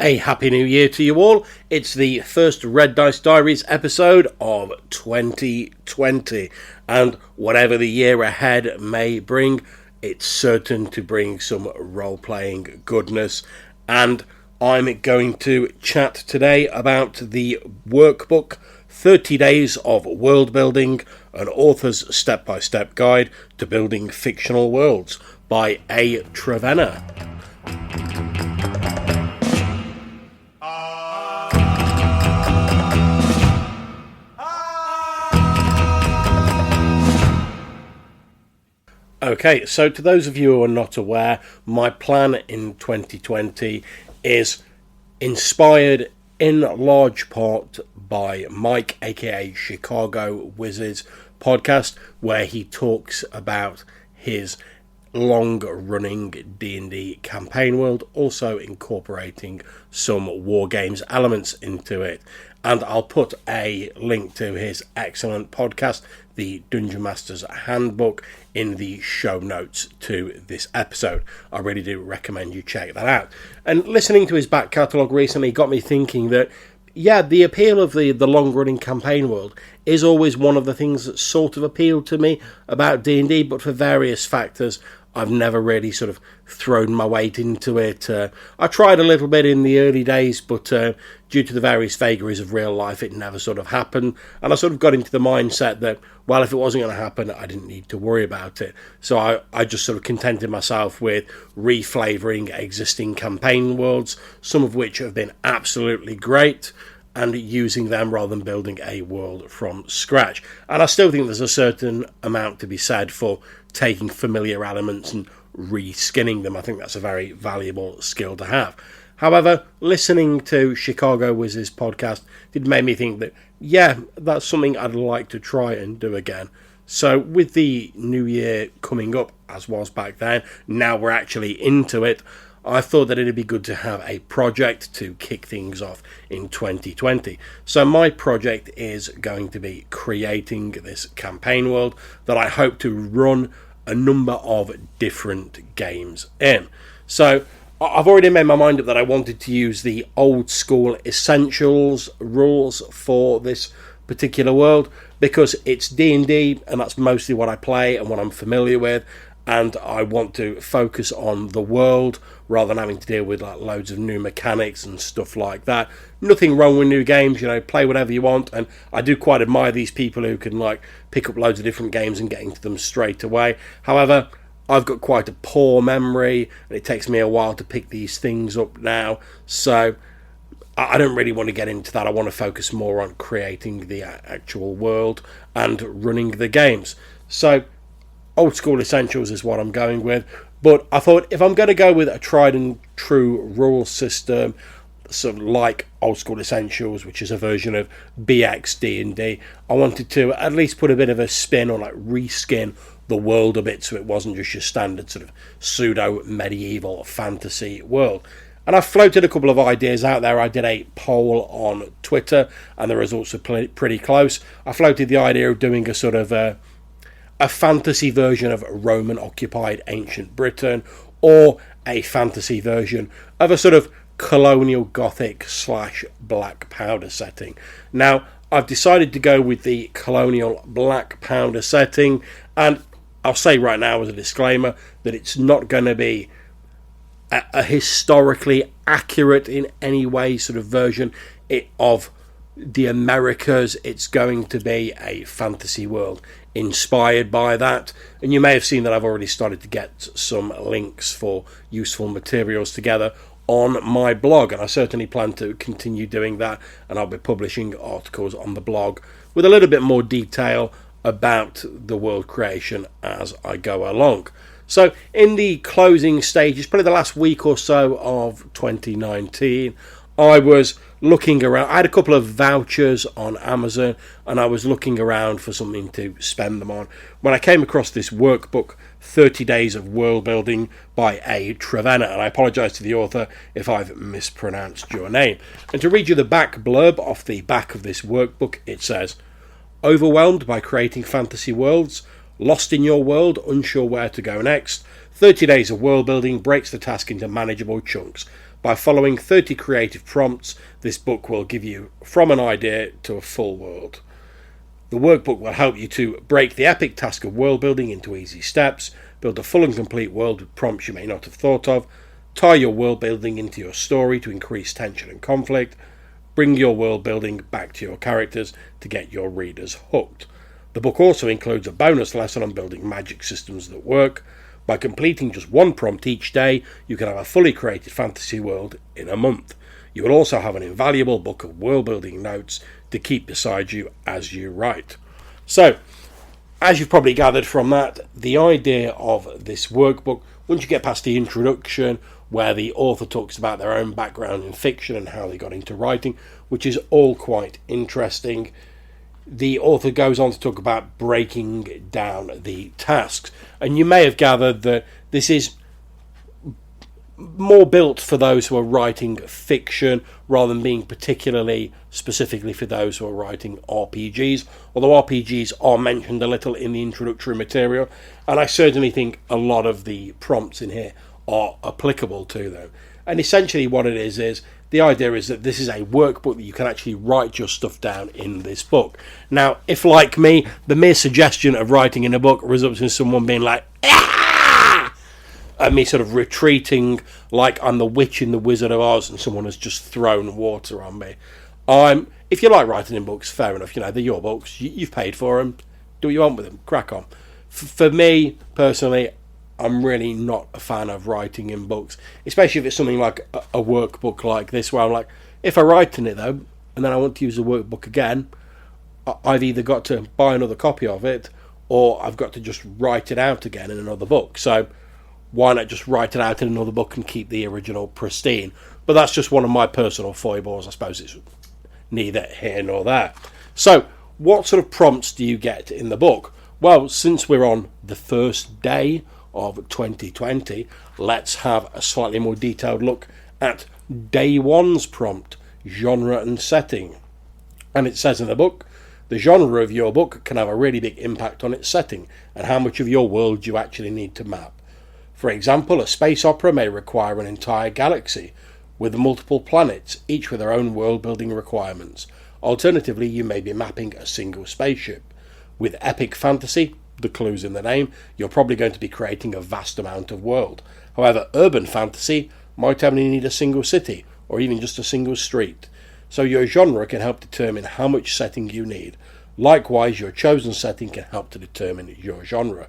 A happy new year to you all. It's the first Red Dice Diaries episode of 2020, and whatever the year ahead may bring, it's certain to bring some role-playing goodness. And I'm going to chat today about the workbook 30 Days of Worldbuilding, an author's step-by-step guide to building fictional worlds by A. Trevena. Okay, so to those of you who are not aware, my plan in 2020 is inspired in large part by Mike, aka Chicago Wizards podcast, where he talks about his long-running D&D campaign world, also incorporating some war games elements into it. And I'll put a link to his excellent podcast, the Dungeon Master's Handbook, in the show notes to this episode. I really do recommend you check that out. And listening to his back catalogue recently got me thinking that, yeah, the appeal of the long-running campaign world is always one of the things that sort of appealed to me about D&D, but for various factors, I've never really sort of thrown my weight into it. I tried a little bit in the early days, but due to the various vagaries of real life, it never sort of happened. And I sort of got into the mindset that, well, if it wasn't going to happen, I didn't need to worry about it. So I just sort of contented myself with reflavouring existing campaign worlds, some of which have been absolutely great, and using them rather than building a world from scratch. And I still think there's a certain amount to be said for taking familiar elements and reskinning them. I think that's a very valuable skill to have. However, listening to Chicago Wizards podcast did make me think that, yeah, that's something I'd like to try and do again. So with the new year coming up, as was back then, now we're actually into it, I thought that it'd be good to have a project to kick things off in 2020. So my project is going to be creating this campaign world that I hope to run a number of different games in. So I've already made my mind up that I wanted to use the old school essentials rules for this particular world because it's D&D and that's mostly what I play and what I'm familiar with. And I want to focus on the world rather than having to deal with like loads of new mechanics and stuff like that. Nothing wrong with new games, play whatever you want. And I do quite admire these people who can like pick up loads of different games and get into them straight away. However, I've got quite a poor memory and it takes me a while to pick these things up now. So I don't really want to get into that. I want to focus more on creating the actual world and running the games. So old school essentials is what I'm going with, but I thought if I'm going to go with a tried and true rule system, sort of like old school essentials, which is a version of BX D&D, I wanted to at least put a bit of a spin or like reskin the world a bit so it wasn't just your standard sort of pseudo medieval fantasy world. And I floated a couple of ideas out there. I did a poll on Twitter and the results are pretty close. I floated the idea of doing a sort of a fantasy version of Roman-occupied ancient Britain, or a fantasy version of a sort of colonial gothic / Blackpowder setting. Now, I've decided to go with the colonial Blackpowder setting, and I'll say right now as a disclaimer that it's not going to be a historically accurate in any way sort of version of the Americas. It's going to be a fantasy world inspired by that, and you may have seen that I've already started to get some links for useful materials together on my blog, and I certainly plan to continue doing that, and I'll be publishing articles on the blog with a little bit more detail about the world creation as I go along. So in the closing stages, probably the last week or so of 2019, I was looking around. I had a couple of vouchers on Amazon and I was looking around for something to spend them on when I came across this workbook, 30 Days of Worldbuilding by A. Trevena, and I apologise to the author if I've mispronounced your name. And to read you the back blurb off the back of this workbook, it says, "Overwhelmed by creating fantasy worlds? Lost in your world, unsure where to go next? 30 Days of Worldbuilding breaks the task into manageable chunks. By following 30 creative prompts, this book will give you from an idea to a full world. The workbook will help you to break the epic task of world building into easy steps, build a full and complete world with prompts you may not have thought of, tie your world building into your story to increase tension and conflict, bring your world building back to your characters to get your readers hooked. The book also includes a bonus lesson on building magic systems that work. By completing just one prompt each day, you can have a fully created fantasy world in a month. You will also have an invaluable book of world building notes to keep beside you as you write. So, as you've probably gathered from that, the idea of this workbook, once you get past the introduction, where the author talks about their own background in fiction and how they got into writing, which is all quite interesting, the author goes on to talk about breaking down the tasks. And you may have gathered that this is more built for those who are writing fiction rather than being particularly specifically for those who are writing RPGs, although RPGs are mentioned a little in the introductory material, and I certainly think a lot of the prompts in here are applicable to them. And essentially what it is the idea is that this is a workbook that you can actually write your stuff down in this book. Now, if like me, the mere suggestion of writing in a book results in someone being like, ah! And me sort of retreating like I'm the witch in the Wizard of Oz and someone has just thrown water on me. If you like writing in books, fair enough, they're your books, you've paid for them, do what you want with them, crack on. For me, personally, I'm really not a fan of writing in books, especially if it's something like a workbook like this, where I'm like, if I write in it though, and then I want to use the workbook again, I've either got to buy another copy of it, or I've got to just write it out again in another book. So why not just write it out in another book and keep the original pristine? But that's just one of my personal foibles. I suppose it's neither here nor there. So what sort of prompts do you get in the book? Well, since we're on the first day of 2020, let's have a slightly more detailed look at day one's prompt, genre and setting. And it says in the book, the genre of your book can have a really big impact on its setting and how much of your world you actually need to map. For example, a space opera may require an entire galaxy with multiple planets, each with their own world building requirements. Alternatively, you may be mapping a single spaceship. With epic fantasy, the clue's in the name, you're probably going to be creating a vast amount of world. However, urban fantasy might only need a single city, or even just a single street. So your genre can help determine how much setting you need. Likewise, your chosen setting can help to determine your genre.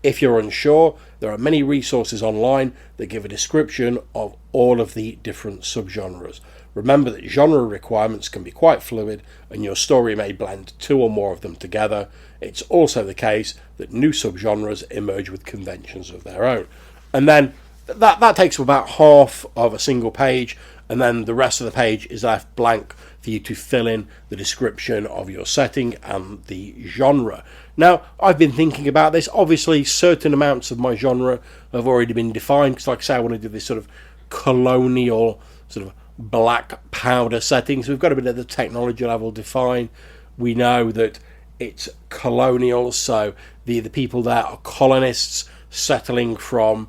If you're unsure, there are many resources online that give a description of all of the different subgenres. Remember that genre requirements can be quite fluid and your story may blend two or more of them together. It's also the case that new subgenres emerge with conventions of their own. And then that takes about half of a single page, and then the rest of the page is left blank for you to fill in the description of your setting and the genre. Now, I've been thinking about this. Obviously, certain amounts of my genre have already been defined, because like I say, I want to do this sort of colonial sort of black powder setting. So we've got a bit of the technology level defined. We know that it's colonial, so the people there are colonists settling from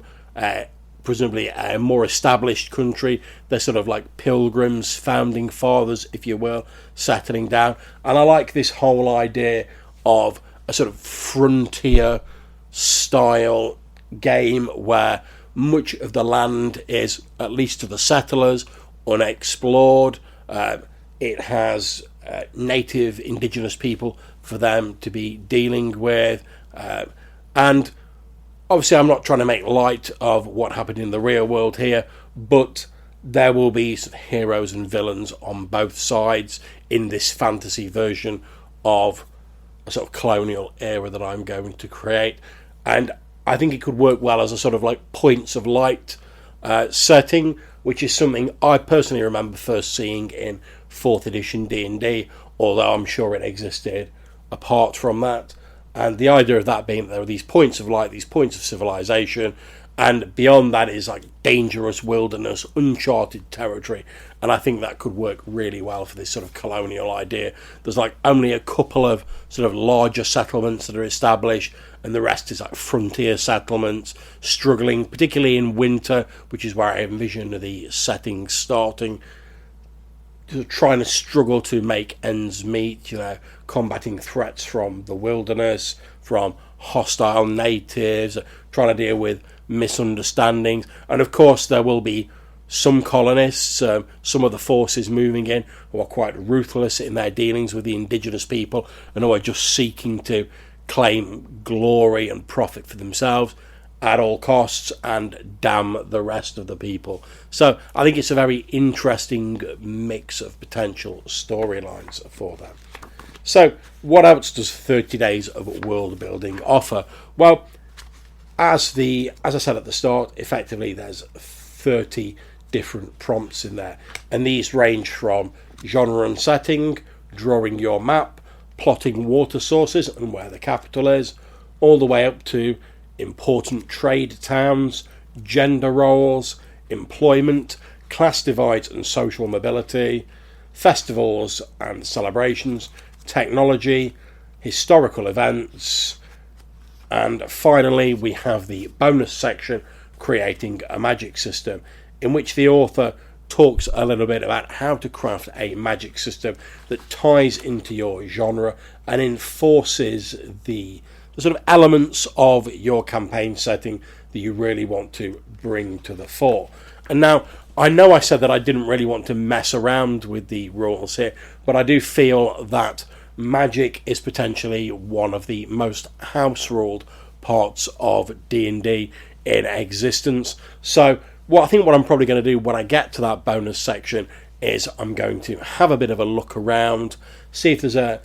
presumably a more established country. They're sort of like pilgrims, founding fathers, if you will, settling down. And I like this whole idea of a sort of frontier style game where much of the land is, at least to the settlers, unexplored. It has native indigenous people for them to be dealing with, and obviously I'm not trying to make light of what happened in the real world here, but there will be sort of heroes and villains on both sides in this fantasy version of a sort of colonial era that I'm going to create. And I think it could work well as a sort of like points of light setting, which is something I personally remember first seeing in 4th edition D&D, although I'm sure it existed apart from that. And the idea of that being that there are these points of light, these points of civilization, And beyond that is like dangerous wilderness, uncharted territory. And I think that could work really well for this sort of colonial idea. There's like only a couple of sort of larger settlements that are established, and the rest is like frontier settlements, struggling, particularly in winter, which is where I envision the setting starting, trying to struggle to make ends meet, combating threats from the wilderness, from hostile natives, trying to deal with misunderstandings. And of course there will be some colonists, some of the forces moving in, who are quite ruthless in their dealings with the indigenous people and who are just seeking to claim glory and profit for themselves at all costs and damn the rest of the people. So I think it's a very interesting mix of potential storylines for them. So what else does 30 Days of World Building offer? Well, as I said at the start, effectively there's 30 different prompts in there, and these range from genre and setting, drawing your map, plotting water sources and where the capital is, all the way up to important trade towns, gender roles, employment, class divides and social mobility, festivals and celebrations, technology, historical events, and finally we have the bonus section, creating a magic system, in which the author talks a little bit about how to craft a magic system that ties into your genre and enforces the sort of elements of your campaign setting that you really want to bring to the fore. And now, I know I said that I didn't really want to mess around with the rules here, but I do feel that magic is potentially one of the most house-ruled parts of D&D in existence. So what I'm probably going to do when I get to that bonus section is I'm going to have a bit of a look around, see if there's a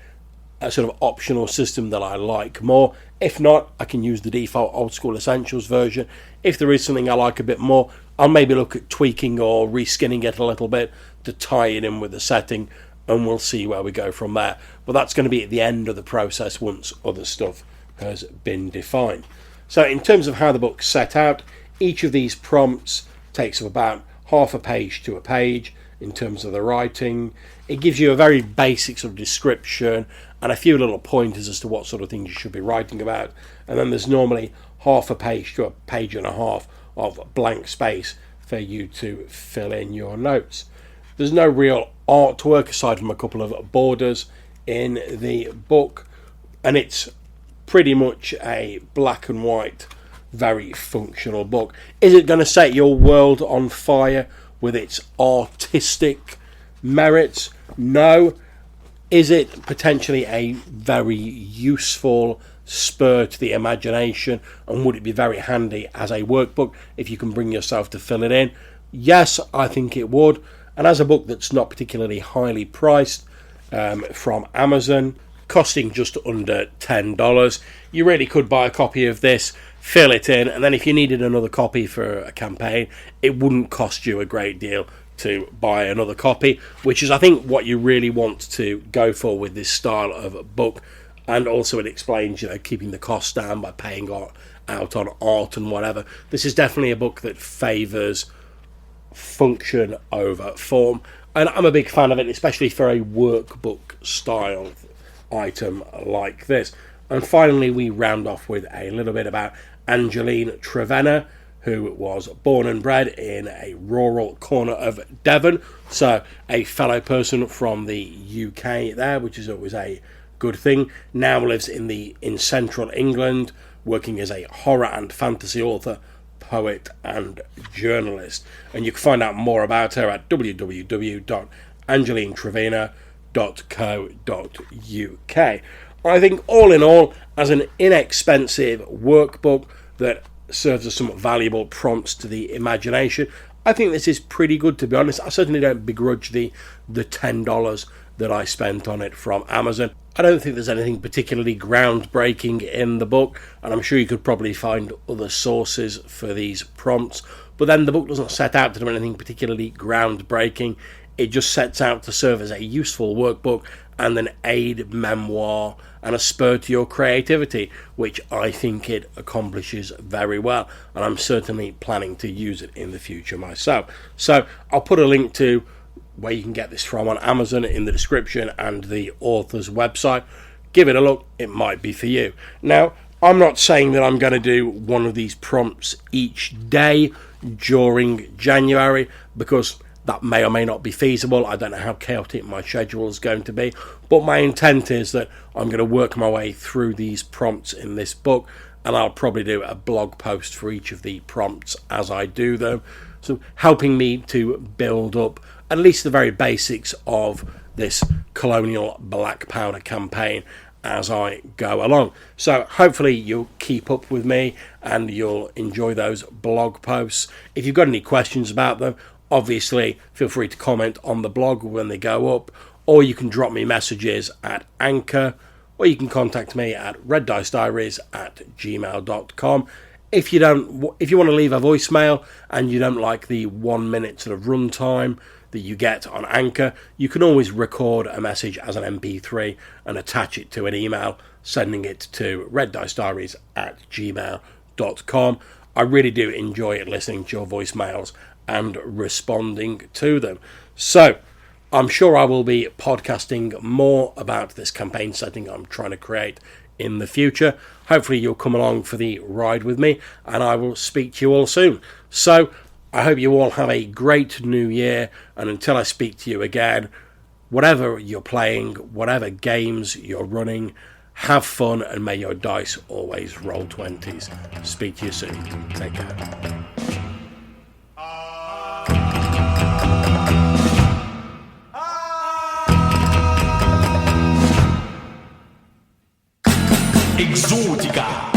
sort of optional system that I like more. If not, I can use the default Old School Essentials version. If there is something I like a bit more, I'll maybe look at tweaking or reskinning it a little bit to tie it in with the setting, and we'll see where we go from there. But that's going to be at the end of the process once other stuff has been defined. So in terms of how the book's set out, each of these prompts takes up about half a page to a page in terms of the writing. It gives you a very basic sort of description and a few little pointers as to what sort of things you should be writing about. And then there's normally half a page to a page and a half of blank space for you to fill in your notes. There's no real artwork aside from a couple of borders in the book, and it's pretty much a black and white, very functional book. Is it going to set your world on fire with its artistic merits? No. Is it potentially a very useful spur to the imagination, and would it be very handy as a workbook if you can bring yourself to fill it in? Yes, I think it would. And as a book that's not particularly highly priced, from Amazon, costing just under $10, you really could buy a copy of this, fill it in, and then if you needed another copy for a campaign, it wouldn't cost you a great deal to buy another copy, which is, I think, what you really want to go for with this style of book. And also it explains, keeping the costs down by paying out on art and whatever. This is definitely a book that favours function over form, and I'm a big fan of it, especially for a workbook style item like this. And finally we round off with a little bit about Angeline Trevena, who was born and bred in a rural corner of Devon, so a fellow person from the UK there, which is always a good thing. Now lives in central England, working as a horror and fantasy author, poet and journalist. And you can find out more about her at www.angelintrevena.co.uk. I think all in all, as an inexpensive workbook that serves as some valuable prompts to the imagination, I think this is pretty good, to be honest. I certainly don't begrudge the $10 that I spent on it from Amazon. I don't think there's anything particularly groundbreaking in the book, and I'm sure you could probably find other sources for these prompts, but then the book doesn't set out to do anything particularly groundbreaking. It just sets out to serve as a useful workbook and an aid memoir and a spur to your creativity, which I think it accomplishes very well, and I'm certainly planning to use it in the future myself. So I'll put a link to where you can get this from on Amazon in the description and the author's website. Give it a look, it might be for you. Now, I'm not saying that I'm going to do one of these prompts each day during January, because that may or may not be feasible. I don't know how chaotic my schedule is going to be, but my intent is that I'm going to work my way through these prompts in this book, and I'll probably do a blog post for each of the prompts as I do them, so helping me to build up at least the very basics of this Colonial Blackpowder campaign as I go along. So hopefully you'll keep up with me and you'll enjoy those blog posts. If you've got any questions about them, obviously feel free to comment on the blog when they go up, or you can drop me messages at Anchor, or you can contact me at reddicediaries@gmail.com. If you want to leave a voicemail and you don't like the 1 minute sort of run time that you get on Anchor, you can always record a message as an MP3 and attach it to an email, sending it to reddicediaries@gmail.com. I really do enjoy listening to your voicemails and responding to them. So I'm sure I will be podcasting more about this campaign setting I'm trying to create in the future. Hopefully you'll come along for the ride with me, and I will speak to you all soon. So I hope you all have a great new year, and until I speak to you again, whatever you're playing, whatever games you're running, have fun, and may your dice always roll 20s. Speak to you soon. Take care. Exótica.